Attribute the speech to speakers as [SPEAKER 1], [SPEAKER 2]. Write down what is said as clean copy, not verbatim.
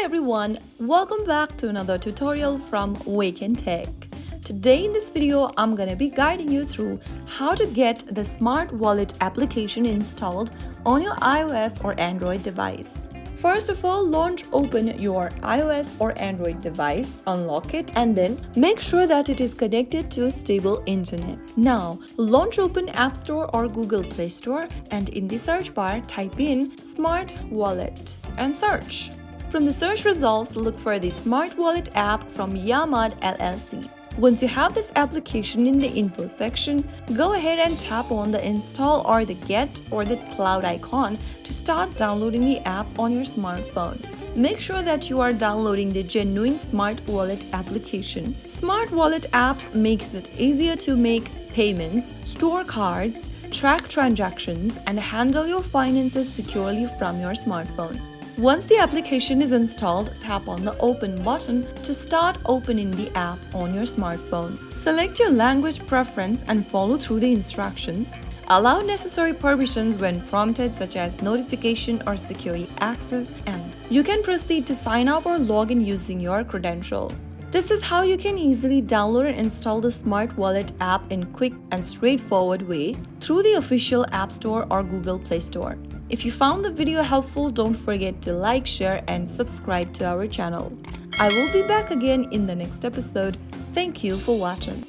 [SPEAKER 1] Hi everyone, welcome back to another tutorial from Wake&Tech. Today in this video, I'm gonna be guiding you through how to get the Smart Wallet application installed on your iOS or Android device. First of all, launch open your iOS or Android device, unlock it, and then make sure that it is connected to stable internet. Now, launch open App Store or Google Play Store and in the search bar, type in Smart Wallet and search. From the search results, look for the Smart Wallet app from Yamad LLC. Once you have this application in the info section, go ahead and tap on the install or the get or the cloud icon to start downloading the app on your smartphone. Make sure that you are downloading the genuine Smart Wallet application. Smart Wallet apps makes it easier to make payments, store cards, track transactions, and handle your finances securely from your smartphone. Once the application is installed, tap on the Open button to start opening the app on your smartphone. Select your language preference and follow through the instructions. Allow necessary permissions when prompted, such as notification or security access, and you can proceed to sign up or log in using your credentials. This is how you can easily download and install the Smart Wallet app in quick and straightforward way through the official App Store or Google Play Store. If you found the video helpful, don't forget to like, share, and subscribe to our channel. I will be back again in the next episode. Thank you for watching.